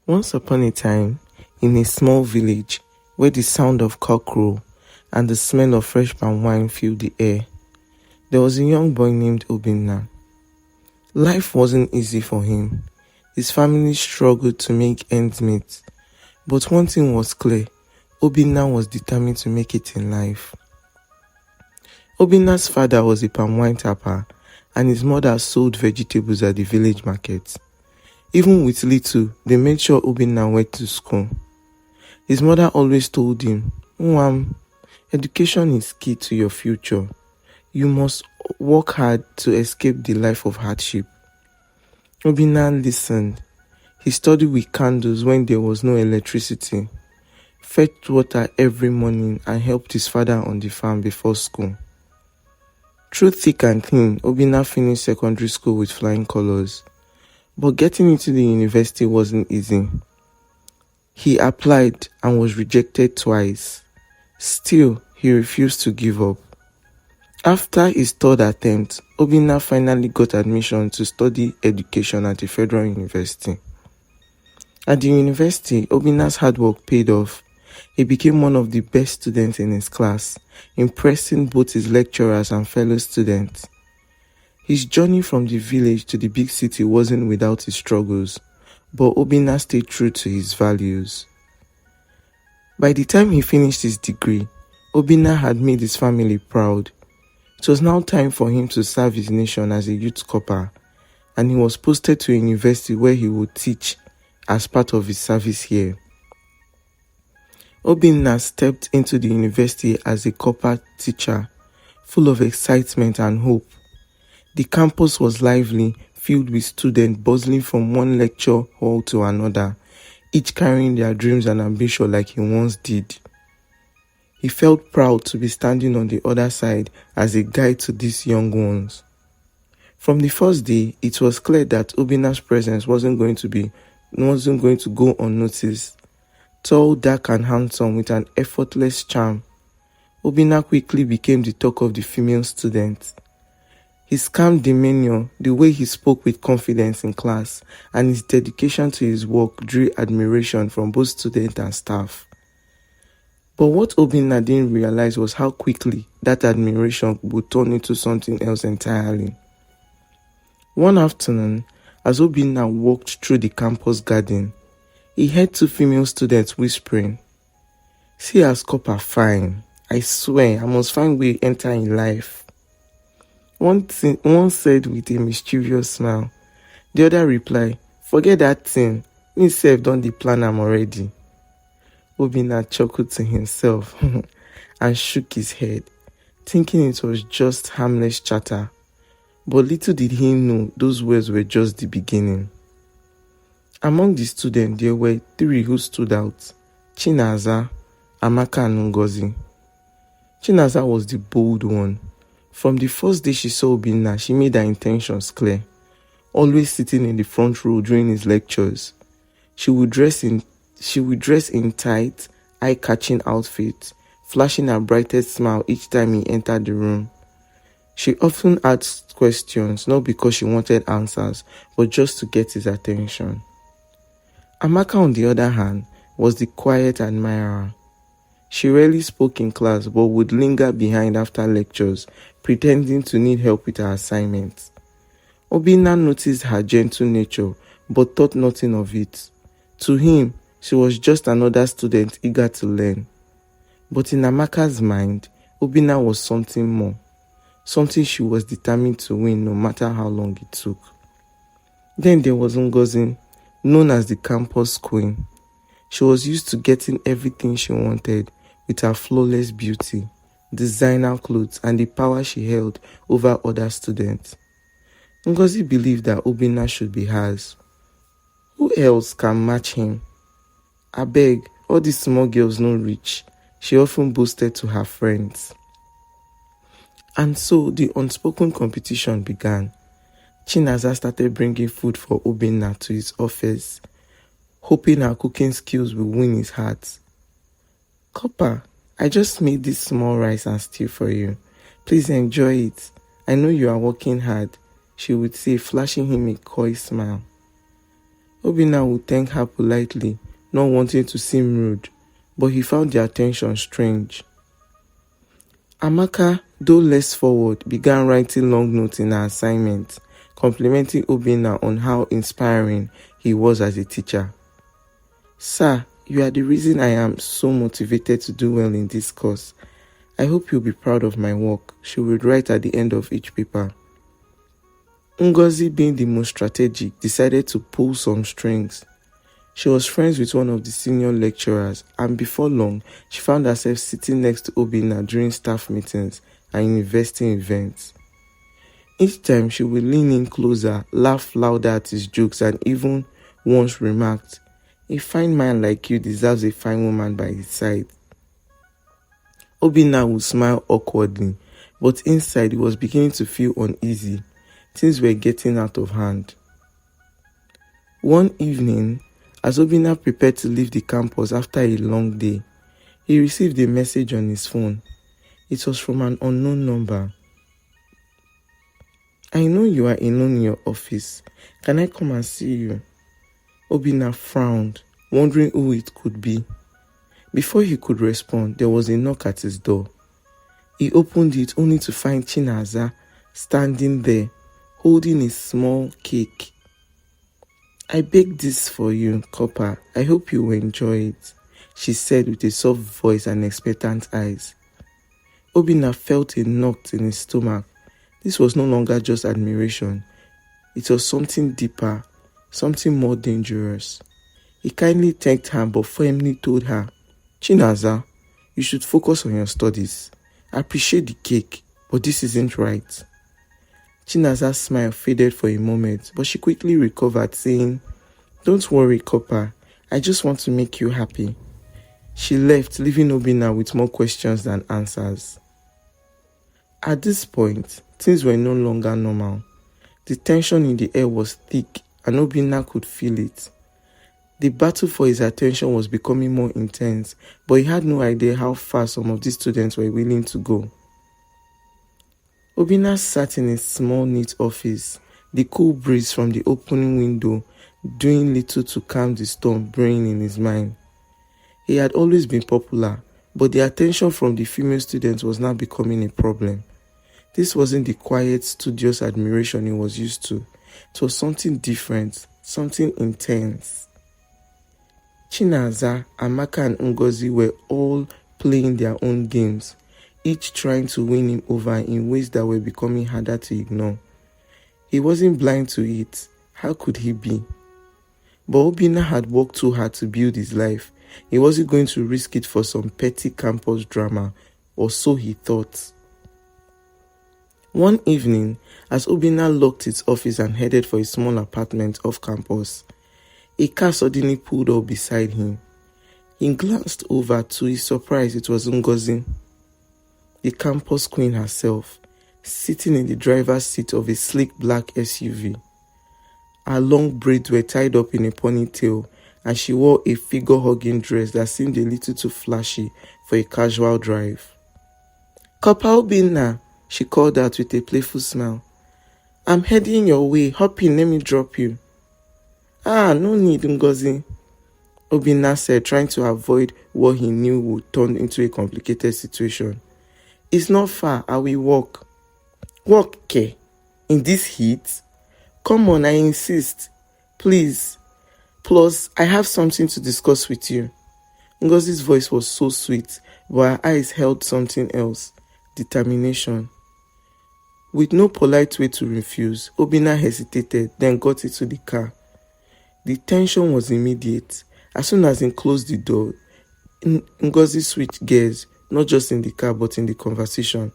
Once upon a time, in a small village where the sound of cockcrow and the smell of fresh palm wine filled the air, there was a young boy named Obinna. Life wasn't easy for him. His family struggled to make ends meet. But one thing was clear: Obinna was determined to make it in life. Obinna's father was a palm wine tapper, and his mother sold vegetables at the village market. Even with little, they made sure Obinna went to school. His mother always told him, "Nwam, education is key to your future. You must work hard to escape the life of hardship." Obinna listened. He studied with candles when there was no electricity, fetched water every morning, and helped his father on the farm before school. Through thick and thin, Obinna finished secondary school with flying colors. But getting into the university wasn't easy. He applied and was rejected twice. Still, he refused to give up. After his third attempt, Obinna finally got admission to study education at a federal university. At the university, Obinna's hard work paid off. He became one of the best students in his class, impressing both his lecturers and fellow students. His journey from the village to the big city wasn't without his struggles, but Obinna stayed true to his values. By the time he finished his degree, Obinna had made his family proud. It was now time for him to serve his nation as a Youth Corper, and he was posted to a university where he would teach as part of his service here. Obinna stepped into the university as a corper teacher, full of excitement and hope. The campus was lively, filled with students bustling from one lecture hall to another, each carrying their dreams and ambition like he once did. He felt proud to be standing on the other side as a guide to these young ones. From the first day, it was clear that Obinna's presence wasn't going to go unnoticed. Tall, dark and handsome with an effortless charm, Obinna quickly became the talk of the female students. His calm demeanor, the way he spoke with confidence in class, and his dedication to his work drew admiration from both students and staff. But what Obinna didn't realize was how quickly that admiration would turn into something else entirely. One afternoon, as Obinna walked through the campus garden, he heard two female students whispering, "See as copper fine. I swear I must find way enter in life." One said with a mischievous smile. The other replied, "Forget that thing. Me sef don dey plan am already." Obinna chuckled to himself and shook his head, thinking it was just harmless chatter. But little did he know those words were just the beginning. Among the students, there were three who stood out: Chinaza, Amaka and Ngozi. Chinaza was the bold one. From the first day she saw Obinna, she made her intentions clear. Always sitting in the front row during his lectures, she would dress in tight, eye-catching outfits, flashing her brightest smile each time he entered the room. She often asked questions, not because she wanted answers, but just to get his attention. Amaka, on the other hand, was the quiet admirer. She rarely spoke in class, but would linger behind after lectures, pretending to need help with her assignments. Obinna noticed her gentle nature, but thought nothing of it. To him, she was just another student eager to learn. But in Amaka's mind, Obinna was something more, something she was determined to win no matter how long it took. Then there was Ngozi, known as the campus queen. She was used to getting everything she wanted with her flawless beauty, designer clothes, and the power she held over other students. Ngozi believed that Obinna should be hers. Who else can match him? Abeg, all these small girls no reach, she often boasted to her friends. And so the unspoken competition began. Chinaza started bringing food for Obinna to his office, hoping her cooking skills will win his heart. "Copper, I just made this small rice and stew for you. Please enjoy it. I know you are working hard," she would say, flashing him a coy smile. Obina would thank her politely, not wanting to seem rude, but he found the attention strange. Amaka, though less forward, began writing long notes in her assignment, complimenting Obina on how inspiring he was as a teacher. "Sir, you are the reason I am so motivated to do well in this course. I hope you'll be proud of my work," she would write at the end of each paper. Ngozi, being the most strategic, decided to pull some strings. She was friends with one of the senior lecturers, and before long, she found herself sitting next to Obina during staff meetings and university events. Each time, she would lean in closer, laugh louder at his jokes, and even once remarked, "A fine man like you deserves a fine woman by his side." Obina would smile awkwardly, but inside he was beginning to feel uneasy. Things were getting out of hand. One evening, as Obina prepared to leave the campus after a long day, he received a message on his phone. It was from an unknown number. "I know you are alone in your office. Can I come and see you?" Obina frowned, wondering who it could be. Before he could respond, there was a knock at his door. He opened it only to find Chinaza standing there, holding a small cake. "I baked this for you, Copper. I hope you will enjoy it," she said with a soft voice and expectant eyes. Obina felt a knot in his stomach. This was no longer just admiration. It was something deeper, something more dangerous. He kindly thanked her but firmly told her, "Chinaza, you should focus on your studies. I appreciate the cake, but this isn't right." Chinaza's smile faded for a moment, but she quickly recovered, saying, "Don't worry, Copper. I just want to make you happy." She left, leaving Obina with more questions than answers. At this point, things were no longer normal. The tension in the air was thick, and Obina could feel it. The battle for his attention was becoming more intense, but he had no idea how far some of these students were willing to go. Obina sat in his small, neat office, the cool breeze from the opening window doing little to calm the storm brewing in his mind. He had always been popular, but the attention from the female students was now becoming a problem. This wasn't the quiet, studious admiration he was used to. It was something different, something intense. Chinaza, Amaka, and Ngozi were all playing their own games, each trying to win him over in ways that were becoming harder to ignore. He wasn't blind to it. How could he be? But Obina had worked too hard to build his life. He wasn't going to risk it for some petty campus drama, or so he thought. One evening, as Obina locked his office and headed for a small apartment off campus, a car suddenly pulled up beside him. He glanced over. To his surprise, it was Ngozi, the campus queen herself, sitting in the driver's seat of a sleek black SUV. Her long braids were tied up in a ponytail, and she wore a figure-hugging dress that seemed a little too flashy for a casual drive. "Copper Obinna," she called out with a playful smile. "I'm heading your way. Hop in, let me drop you." "Ah, no need, Ngozi," Obinna said, trying to avoid what he knew would turn into a complicated situation. "It's not far. I will walk." "Walk, Ke? In this heat? Come on, I insist. Please. Plus, I have something to discuss with you." Ngozi's voice was so sweet, but her eyes held something else: determination. With no polite way to refuse, Obina hesitated, then got into the car. The tension was immediate. As soon as he closed the door, Ngozi switched gears, not just in the car but in the conversation.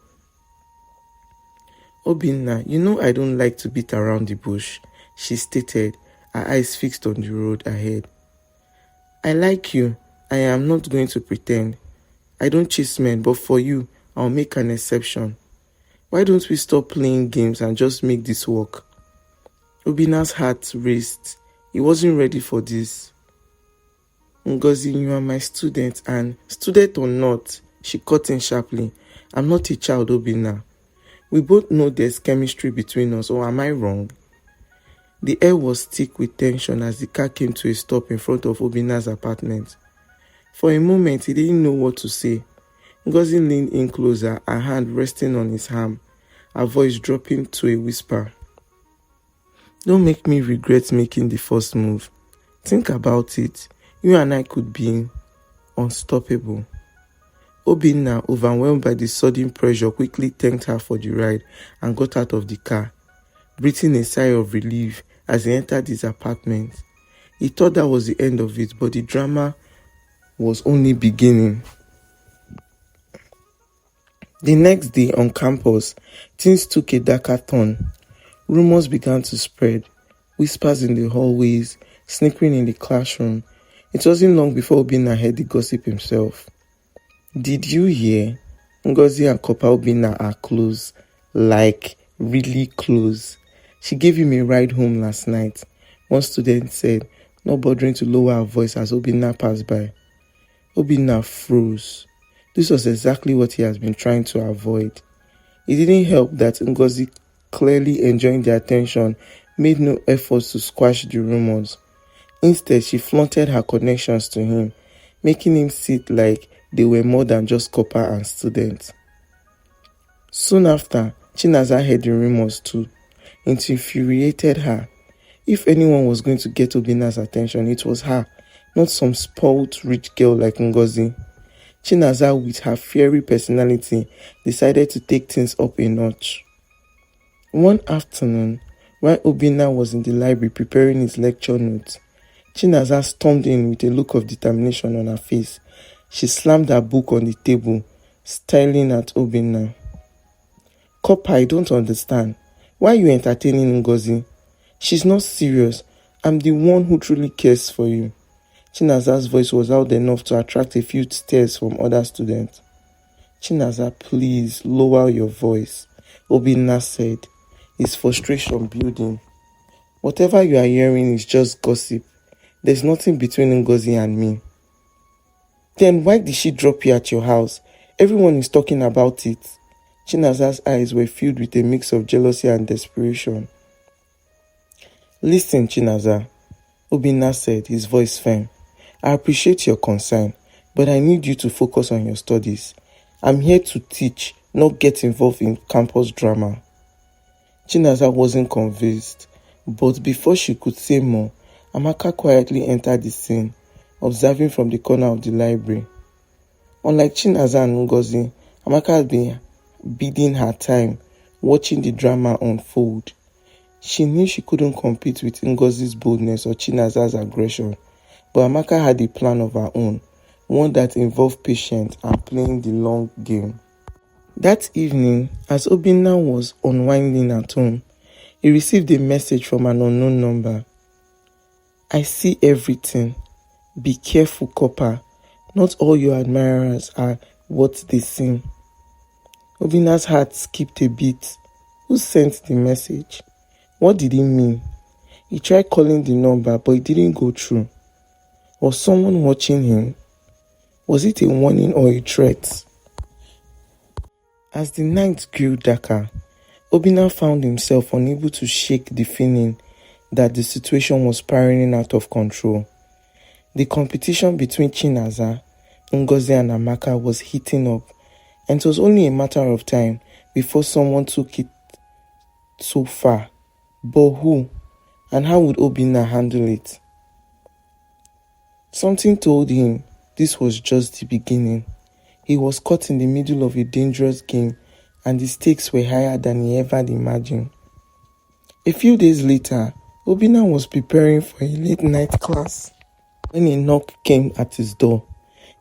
"Obinna, you know I don't like to beat around the bush," she stated, her eyes fixed on the road ahead. "I like you. I am not going to pretend. I don't chase men, but for you, I'll make an exception. Why don't we stop playing games and just make this work?" Obina's heart raced. He wasn't ready for this. "Ngozi, you are my student, and student or not," she cut in sharply, "I'm not a child, Obina. We both know there's chemistry between us, or am I wrong?" The air was thick with tension as the car came to a stop in front of Obina's apartment. For a moment, he didn't know what to say. Ngozi leaned in closer, her hand resting on his arm, her voice dropping to a whisper. Don't make me regret making the first move. Think about it. You and I could be unstoppable. Obinna, overwhelmed by the sudden pressure, quickly thanked her for the ride and got out of the car, breathing a sigh of relief as he entered his apartment. He thought that was the end of it, but the drama was only beginning. The next day on campus, things took a darker turn. Rumors began to spread, whispers in the hallways, snickering in the classroom. It wasn't long before Obinna heard the gossip himself. Did you hear? Ngozi and Kopa Obinna are close, like really close. She gave him a ride home last night. One student said, not bothering to lower her voice as Obinna passed by. Obinna froze. This was exactly what he has been trying to avoid. It didn't help that Ngozi, clearly enjoying the attention, made no efforts to squash the rumors. Instead, she flaunted her connections to him, making him sit like they were more than just copper and students. Soon after, Chinaza heard the rumors too. It infuriated her. If anyone was going to get Obina's attention, it was her, not some spoiled rich girl like Ngozi. Chinaza, with her fiery personality, decided to take things up a notch. One afternoon, while Obinna was in the library preparing his lecture notes, Chinaza stormed in with a look of determination on her face. She slammed her book on the table, staring at Obinna. Kopa, I don't understand. Why are you entertaining Ngozi? She's not serious. I'm the one who truly cares for you. Chinaza's voice was loud enough to attract a few stares from other students. Chinaza, please lower your voice, Obinna said, his frustration building. Whatever you are hearing is just gossip. There's nothing between Ngozi and me. Then why did she drop you at your house? Everyone is talking about it. Chinaza's eyes were filled with a mix of jealousy and desperation. Listen, Chinaza, Obinna said, his voice firm. I appreciate your concern, but I need you to focus on your studies. I'm here to teach, not get involved in campus drama. Chinaza wasn't convinced, but before she could say more, Amaka quietly entered the scene, observing from the corner of the library. Unlike Chinaza and Ngozi, Amaka had been biding her time, watching the drama unfold. She knew she couldn't compete with Ngozi's boldness or Chinaza's aggression, but Amaka had a plan of her own, one that involved patience and playing the long game. That evening, as Obinna was unwinding at home, he received a message from an unknown number. I see everything. Be careful, Copper. Not all your admirers are what they seem. Obinna's heart skipped a beat. Who sent the message? What did it mean? He tried calling the number, but it didn't go through. Was someone watching him? Was it a warning or a threat? As the night grew darker, Obinna found himself unable to shake the feeling that the situation was spiraling out of control. The competition between Chinaza, Ngozi and Amaka was heating up, and it was only a matter of time before someone took it so far. But who? And how would Obinna handle it? Something told him this was just the beginning. He was caught in the middle of a dangerous game, and the stakes were higher than he ever imagined. A few days later, Obinna was preparing for a late-night class when a knock came at his door.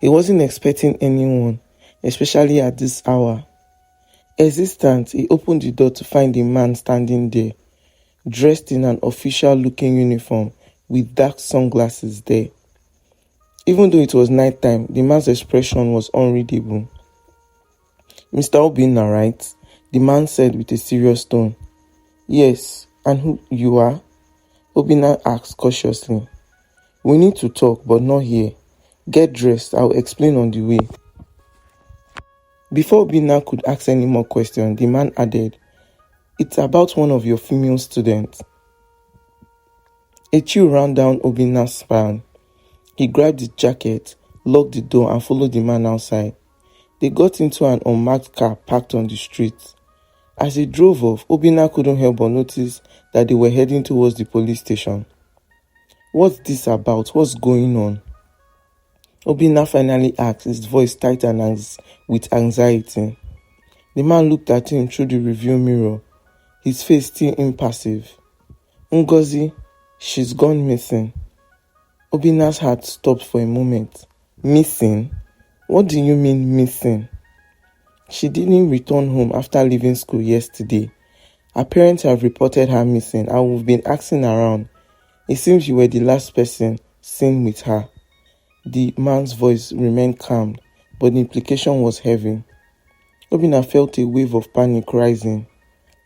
He wasn't expecting anyone, especially at this hour. Hesitant, he opened the door to find a man standing there, dressed in an official-looking uniform with dark sunglasses there. Even though it was nighttime, the man's expression was unreadable. Mr. Obinna, right? The man said with a serious tone. Yes, and who you are? Obinna asked cautiously. We need to talk, but not here. Get dressed, I'll explain on the way. Before Obinna could ask any more questions, the man added, It's about one of your female students. A chill ran down Obina's spine. He grabbed his jacket, locked the door, and followed the man outside. They got into an unmarked car parked on the street. As they drove off, Obina couldn't help but notice that they were heading towards the police station. "What's this about? What's going on?" Obina finally asked, his voice tight and with anxiety. The man looked at him through the rearview mirror, his face still impassive. "Ngozi, she's gone missing." Obina's heart stopped for a moment. "Missing? What do you mean missing?" "She didn't return home after leaving school yesterday. Her parents have reported her missing and we've been asking around. It seems you were the last person seen with her." The man's voice remained calm, but the implication was heavy. Obina felt a wave of panic rising.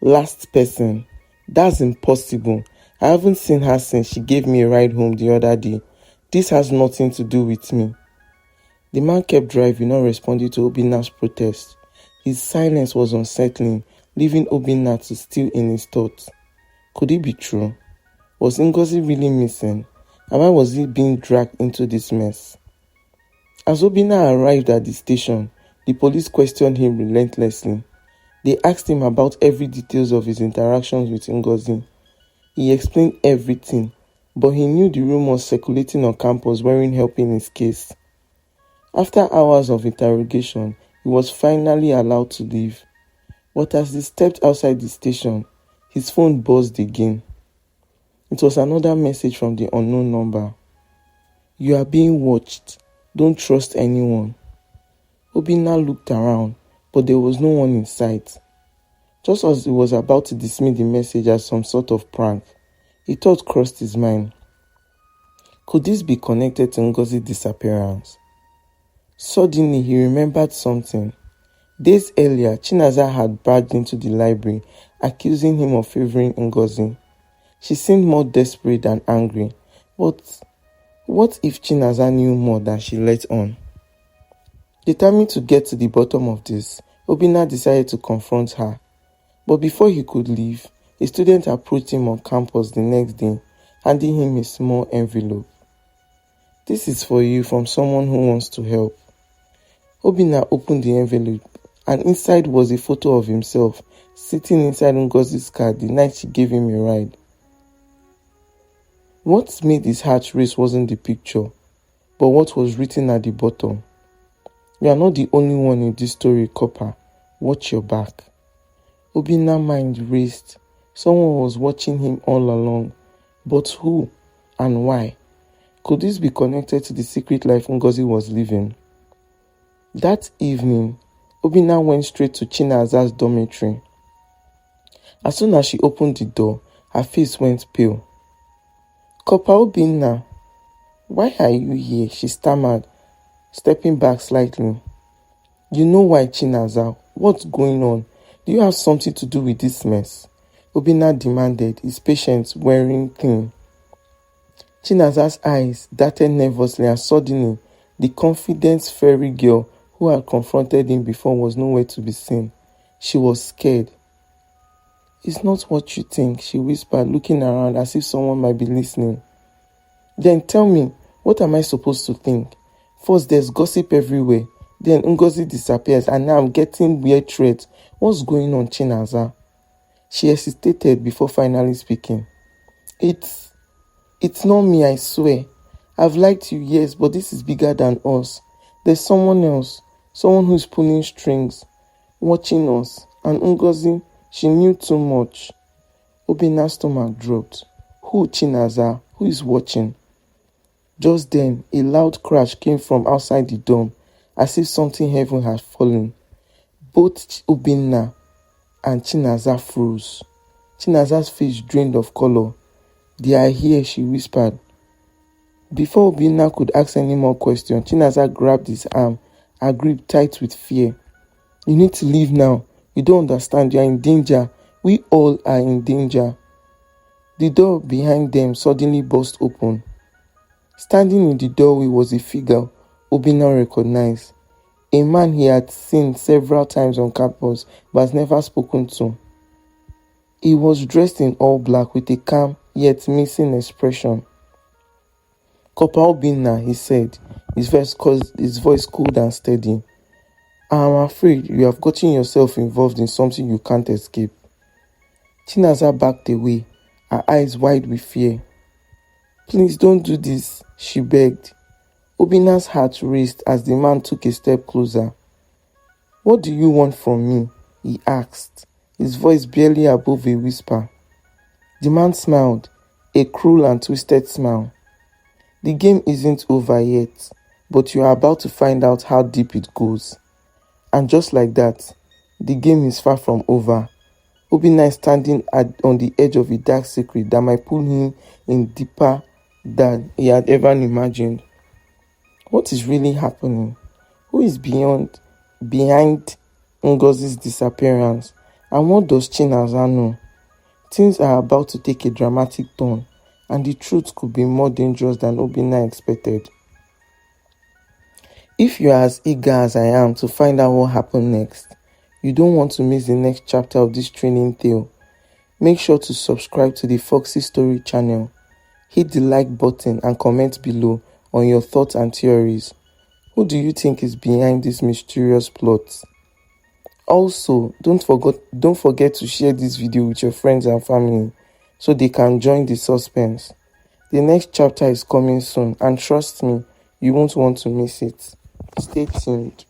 "Last person? That's impossible. I haven't seen her since she gave me a ride home the other day. This has nothing to do with me." The man kept driving, not responding to Obina's protest. His silence was unsettling, leaving Obina to still in his thoughts. Could it be true? Was Ngozi really missing? And why was he being dragged into this mess? As Obina arrived at the station, the police questioned him relentlessly. They asked him about every details of his interactions with Ngozi. He explained everything, but he knew the rumors circulating on campus weren't helping his case. After hours of interrogation, he was finally allowed to leave. But as he stepped outside the station, his phone buzzed again. It was another message from the unknown number. "You are being watched. Don't trust anyone." Obina looked around, but there was no one in sight. Just as he was about to dismiss the message as some sort of prank, a thought crossed his mind. Could this be connected to Ngozi's disappearance? Suddenly, he remembered something. Days earlier, Chinaza had barged into the library, accusing him of favoring Ngozi. She seemed more desperate than angry, but what if Chinaza knew more than she let on? Determined to get to the bottom of this, Obina decided to confront her. But before he could leave, a student approached him on campus the next day, handing him a small envelope. "This is for you from someone who wants to help." Obina opened the envelope, and inside was a photo of himself sitting inside Ngozi's car the night she gave him a ride. What made his heart race wasn't the picture, but what was written at the bottom. "You are not the only one in this story, Copper. Watch your back." Obina's mind raced. Someone was watching him all along. But who and why? Could this be connected to the secret life Ngozi was living? That evening, Obina went straight to Chinaza's dormitory. As soon as she opened the door, her face went pale. "Copper Obinna, why are you here?" she stammered, stepping back slightly. "You know why, Chinaza? What's going on? Do you have something to do with this mess?" Obinna demanded, his patience wearing thin. Chinaza's eyes darted nervously, and suddenly, the confident fairy girl who had confronted him before was nowhere to be seen. She was scared. "It's not what you think," she whispered, looking around as if someone might be listening. "Then tell me, what am I supposed to think? First, there's gossip everywhere. Then Ngozi disappears, and now I'm getting weird threats. What's going on, Chinaza?" She hesitated before finally speaking. It's not me, I swear. I've liked you, yes, but this is bigger than us. There's someone else, someone who's pulling strings, watching us. And Ngozi, she knew too much." Obina's stomach dropped. Who, Chinaza? Who is watching? Just then, a loud crash came from outside the dorm, as if something heavy had fallen. Both Obinna and Chinaza froze. Chinaza's face drained of color. "They are here," she whispered. Before Obinna could ask any more questions, Chinaza grabbed his arm, her grip tight with fear. "You need to leave now. You don't understand. You are in danger. We all are in danger." The door behind them suddenly burst open. Standing in the doorway was a figure Obinna recognized, a man he had seen several times on campus but has never spoken to. He was dressed in all black with a calm yet missing expression. Corper Obinna, he said, his voice cool and steady. I am afraid you have gotten yourself involved in something you can't escape. Chinaza backed away, her eyes wide with fear. Please don't do this, she begged. Obina's heart raced as the man took a step closer. What do you want from me? He asked, his voice barely above a whisper. The man smiled, a cruel and twisted smile. The game isn't over yet, but you are about to find out how deep it goes. And just like that, the game is far from over. Obina is standing on the edge of a dark secret that might pull him in deeper than he had ever imagined. What is really happening? Who is behind Ngozi's disappearance? And what does Chinaza know? Things are about to take a dramatic turn, and the truth could be more dangerous than Obina expected. If you are as eager as I am to find out what happened next, you don't want to miss the next chapter of this thrilling tale, make sure to subscribe to the Foxy Story channel. Hit the like button and comment below on your thoughts and theories. Who do you think is behind this mysterious plot? Also, don't forget to share this video with your friends and family so they can join the suspense. The next chapter is coming soon, and trust me, you won't want to miss it. Stay tuned.